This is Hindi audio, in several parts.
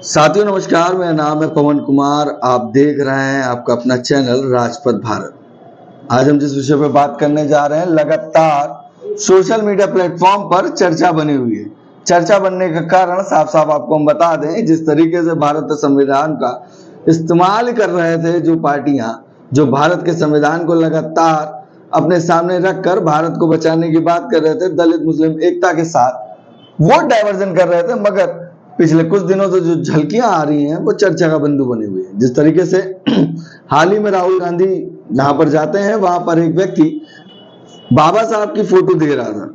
साथियों नमस्कार, मेरा नाम है पवन कुमार। आप देख रहे हैं आपका अपना चैनल राजपथ भारत। आज हम जिस विषय पर बात करने जा रहे हैं, लगातार सोशल मीडिया प्लेटफॉर्म पर चर्चा बनी हुई है। चर्चा बनने का कारण साफ साफ आपको हम बता दें, जिस तरीके से भारत संविधान का इस्तेमाल कर रहे थे जो पार्टियां, जो भारत के संविधान को लगातार अपने सामने रखकर भारत को बचाने की बात कर रहे थे, दलित मुस्लिम एकता के साथ वोट डाइवर्जन कर रहे थे, मगर पिछले कुछ दिनों से जो झलकियां आ रही हैं वो चर्चा का बिंदु बनी हुई है। जिस तरीके से हाल ही में राहुल गांधी जहां पर जाते हैं वहां पर एक व्यक्ति बाबा साहब की फोटो दे रहा था।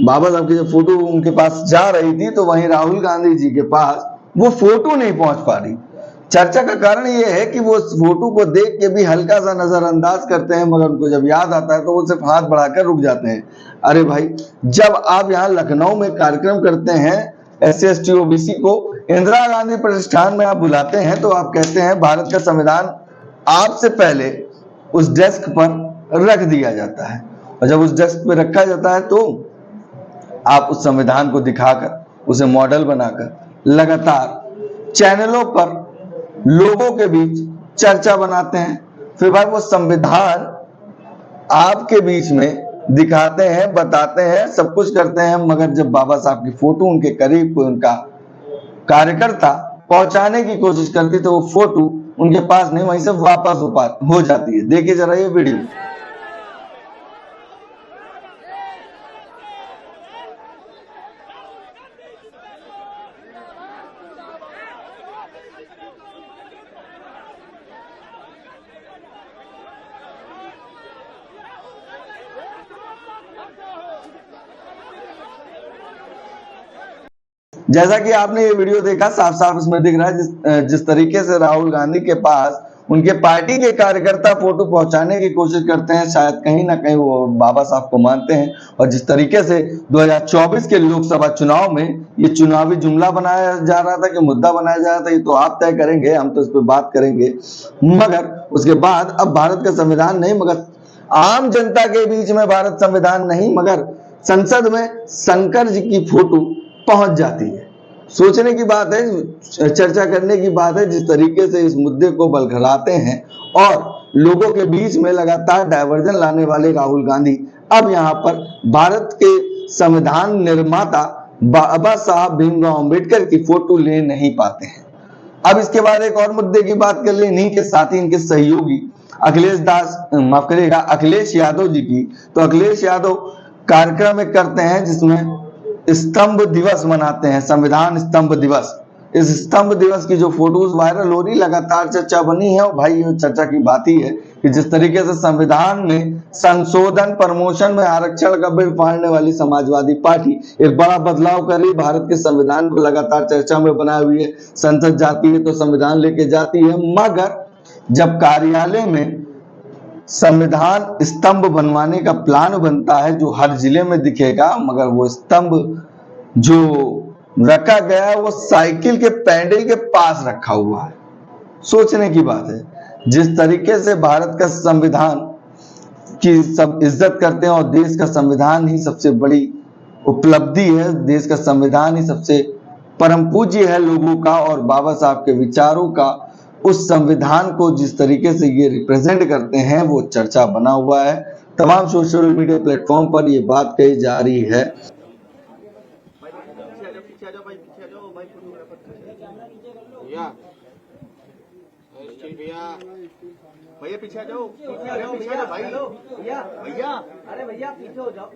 बाबा साहब की जब फोटो उनके पास जा रही थी तो वहीं राहुल गांधी जी के पास वो फोटो नहीं पहुंच पा रही। चर्चा का कारण ये है कि वो उस फोटो को देख के भी हल्का सा नजरअंदाज करते हैं, मगर उनको जब याद आता है तो वो सिर्फ हाथ बढ़ाकर रुक जाते हैं। अरे भाई, जब आप यहाँ लखनऊ में कार्यक्रम करते हैं SC ST OBC को इंदिरा गांधी प्रतिष्ठान में आप बुलाते हैं तो आप कहते हैं भारत का संविधान आपसे पहले उस डेस्क पर रख दिया जाता है, और जब उस डेस्क पर रखा जाता है तो आप उस संविधान को दिखाकर उसे मॉडल बनाकर लगातार चैनलों पर लोगों के बीच चर्चा बनाते हैं। फिर भाई वो संविधान आपके बीच में दिखाते हैं, बताते हैं, सब कुछ करते हैं, मगर जब बाबा साहब की फोटो उनके करीब कोई उनका कार्यकर्ता पहुंचाने की कोशिश करती तो वो फोटो उनके पास नहीं, वहीं से वापस हो जाती है। देखिए जरा ये वीडियो। जैसा कि आपने ये वीडियो देखा, साफ साफ इसमें दिख रहा है जिस तरीके से राहुल गांधी के पास उनके पार्टी के कार्यकर्ता फोटो पहुंचाने की कोशिश करते हैं, शायद कहीं ना कहीं वो बाबा साहब को मानते हैं। और जिस तरीके से 2024 के लोकसभा चुनाव में ये चुनावी जुमला बनाया जा रहा था, कि मुद्दा बनाया जा रहा था, ये तो आप तय करेंगे, हम तो इस पर बात करेंगे। मगर उसके बाद अब भारत का संविधान नहीं, मगर आम जनता के बीच में भारत संविधान नहीं, मगर संसद में शंकर जी की फोटो पहुंच जाती है। सोचने की बात है, चर्चा करने की बात है, जिस तरीके से इस मुद्दे को बलखराते हैं और लोगों के बीच में लगातार डायवर्जन लाने वाले राहुल गांधी अब यहाँ पर भारत के संविधान निर्माता बाबा साहब भीमराव अंबेडकर की फोटो ले नहीं पाते हैं। अब इसके बाद एक और मुद्दे की बात कर ले, इन्हीं के साथ ही इनके सहयोगी अखिलेश यादव जी की। तो अखिलेश यादव कार्यक्रम में करते हैं जिसमें स्तंभ दिवस मनाते हैं, संविधान स्तंभ दिवस। इस स्तंभ दिवस की जो फोटोज वायरल हो रही, लगातार चर्चा बनी है। और भाई ये चर्चा की बात ही है कि जिस तरीके से संविधान में संशोधन, प्रमोशन में आरक्षण का बिल फाड़ने वाली समाजवादी पार्टी एक बड़ा बदलाव कर रही, भारत के संविधान को लगातार चर्चा में बनाए हुई है। संसद जाती है तो संविधान लेके जाती है, मगर जब कार्यालय में संविधान स्तंभ बनवाने का प्लान बनता है जो हर जिले में दिखेगा, मगर वो स्तंभ जो रखा गया है वो साइकिल के पैडल के पास रखा हुआ है। सोचने की बात है, जिस तरीके से भारत का संविधान की सब इज्जत करते हैं और देश का संविधान ही सबसे बड़ी उपलब्धि है, देश का संविधान ही सबसे परम पूज्य है लोगों का, और बाबा साहब के विचारों का, उस संविधान को जिस तरीके से ये रिप्रेजेंट करते हैं वो चर्चा बना हुआ है। तमाम सोशल मीडिया प्लेटफॉर्म पर ये बात कही जा रही है। भैया पीछे आ जाओ, भाई भैया, अरे भैया पीछे हो जाओ।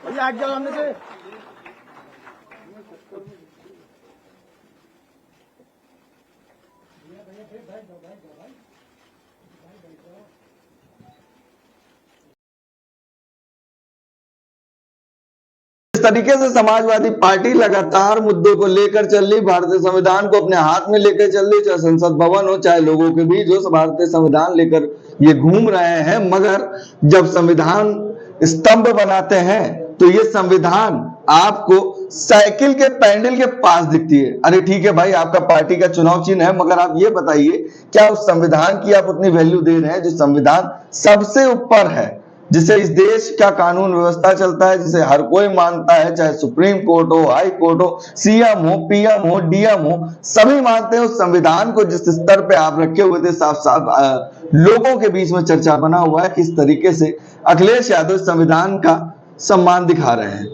भैया हट जाओ हमने से। इस तरीके से समाजवादी पार्टी लगातार मुद्दों को लेकर चल रही, भारतीय संविधान को अपने हाथ में लेकर चल रही, चाहे संसद भवन हो, चाहे लोगों के बीच जो भारतीय संविधान लेकर ये घूम रहे हैं। मगर जब संविधान स्तंभ बनाते हैं तो ये संविधान आपको साइकिल के पैडल के पास दिखती है। अरे ठीक है भाई, आपका पार्टी का चुनाव चिन्ह है, मगर आप ये बताइए क्या उस संविधान की आप उतनी वैल्यू दे रहे हैं जो संविधान सबसे ऊपर है, जिससे इस देश का कानून व्यवस्था चलता है, जिसे हर कोई मानता है, चाहे सुप्रीम कोर्ट हो, हाई कोर्ट हो, सीएम हो, पीएम हो, डीएम हो, सभी मानते हैं उस संविधान को जिस स्तर पे आप रखे हुए थे। साफ साफ लोगों के बीच में चर्चा बना हुआ है किस तरीके से अखिलेश यादव संविधान का सम्मान दिखा रहे हैं।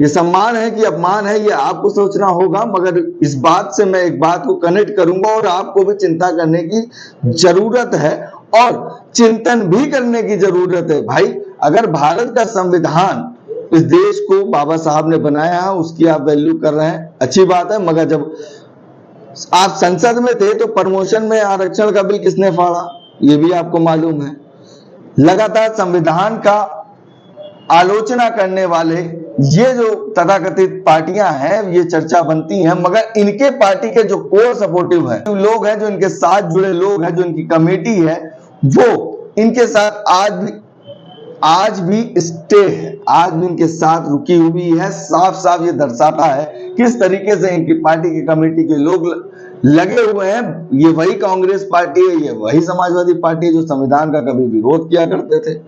ये सम्मान है कि अपमान है, ये आपको सोचना होगा, मगर इस बात से मैं एक बात को कनेक्ट करूंगा और आपको भी चिंता करने की जरूरत है और चिंतन भी करने की जरूरत है। भाई, अगर भारत का संविधान इस देश को बाबा साहब ने बनाया है, उसकी आप वैल्यू कर रहे हैं, अच्छी बात है, मगर जब आप संसद में थे तो प्रमोशन में आरक्षण का बिल किसने फाड़ा, ये भी आपको मालूम है। लगातार संविधान का आलोचना करने वाले ये जो तथाकथित पार्टियां हैं, ये चर्चा बनती हैं, मगर इनके पार्टी के जो कोर सपोर्टिव है, लोग हैं, जो इनके साथ जुड़े लोग हैं, जो इनकी कमेटी है, वो इनके साथ आज भी स्टे है, आज भी इनके साथ रुकी हुई है। साफ साफ ये दर्शाता है किस तरीके से इनकी पार्टी की कमेटी के लोग लगे हुए हैं। ये वही कांग्रेस पार्टी है, ये वही समाजवादी पार्टी है जो संविधान का कभी विरोध किया करते थे,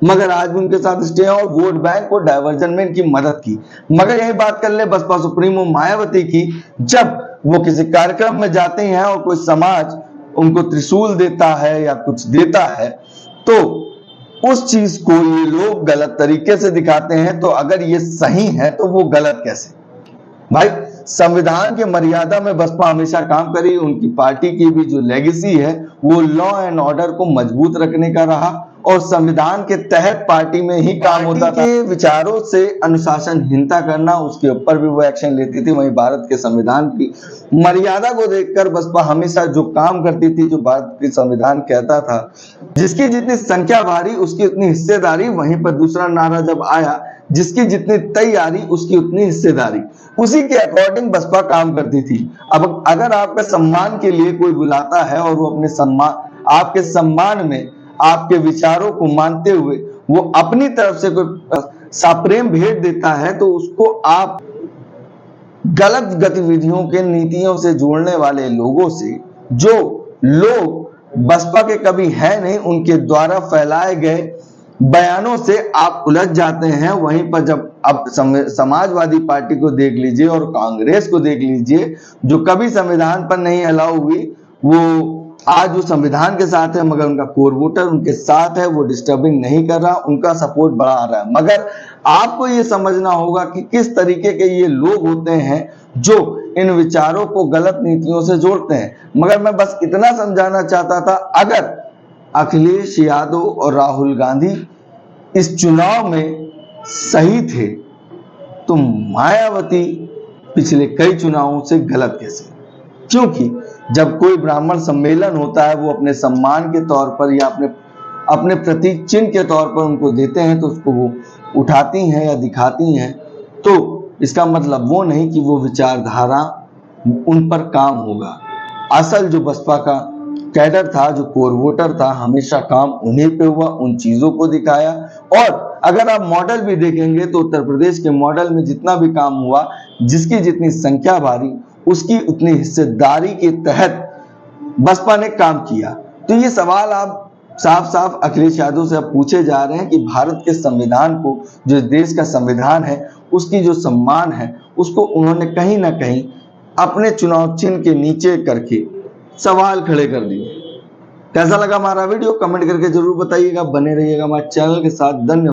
मगर आज भी उनके साथ स्टे और वोट बैंक को डायवर्जन में इनकी मदद की। मगर यही बात कर ले बसपा सुप्रीमो मायावती की, जब वो किसी कार्यक्रम में जाते हैं और कोई समाज उनको त्रिशूल देता है या कुछ देता है, तो उस चीज को ये लोग गलत तरीके से दिखाते हैं। तो अगर ये सही है तो वो गलत कैसे? भाई, संविधान के मर्यादा में बसपा हमेशा काम करी। उनकी पार्टी की भी जो लेगेसी है वो लॉ एंड ऑर्डर को मजबूत रखने का रहा और संविधान के तहत पार्टी में ही काम होता था। विचारों से अनुशासनहीनता करना, उसके ऊपर भी वो एक्शन लेती थी। वहीं भारत के संविधान की मर्यादा को देखकर बसपा हमेशा जो काम करती थी, जो भारत के संविधान कहता था, जिसकी जितनी संख्या भारी उसकी उतनी हिस्सेदारी। वहीं पर दूसरा नारा जब आया, जिसकी जितनी तैयारी उसकी उतनी हिस्सेदारी, उसी के अकॉर्डिंग बसपा काम करती थी। अब अगर आपके सम्मान के लिए कोई बुलाता है और वो अपने आपके सम्मान में आपके विचारों को मानते हुए वो अपनी तरफ से कोई सप्रेम भेंट देता है, तो उसको आप गलत गतिविधियों के नीतियों से जोड़ने वाले लोगों से, जो लोग बसपा के कभी है नहीं, उनके द्वारा फैलाए गए बयानों से आप उलझ जाते हैं। वहीं पर जब अब समाजवादी पार्टी को देख लीजिए और कांग्रेस को देख लीजिए, जो कभी संविधान पर नहीं अलाउ हुई, वो आज वो संविधान के साथ है, मगर उनका कोर वोटर उनके साथ है, वो डिस्टर्बिंग नहीं कर रहा, उनका सपोर्ट बढ़ा रहा है। मगर आपको ये समझना होगा कि किस तरीके के ये लोग होते हैं जो इन विचारों को गलत नीतियों से जोड़ते हैं। मगर मैं बस इतना समझाना चाहता था, अगर अखिलेश यादव और राहुल गांधी इस चुनाव में सही थे तो मायावती पिछले कई चुनावों से गलत कैसे? क्योंकि जब कोई ब्राह्मण सम्मेलन होता है, वो अपने सम्मान के तौर पर या अपने प्रतीक चिन्ह के तौर पर उनको देते हैं, तो उसको वो उठाती हैं या दिखाती हैं, तो इसका मतलब वो नहीं कि वो विचारधारा उन पर काम होगा। असल जो बसपा का कैडर था, जो कोर वोटर था, हमेशा काम उन्हीं पे हुआ, उन चीजों को दिखाया। और अगर आप मॉडल भी देखेंगे तो उत्तर प्रदेश के मॉडल में जितना भी काम हुआ, जिसकी जितनी संख्या भारी उसकी उतनी हिस्सेदारी के तहत बसपा ने काम किया। तो ये सवाल आप साफ साफ अखिलेश यादव से अब पूछे जा रहे हैं कि भारत के संविधान को, जो देश का संविधान है, उसकी जो सम्मान है, उसको उन्होंने कहीं ना कहीं अपने चुनाव चिन्ह के नीचे करके सवाल खड़े कर दिए। कैसा लगा हमारा वीडियो? कमेंट करके जरूर बताइएगा। बने रहिएगा हमारे चैनल के साथ। धन्यवाद।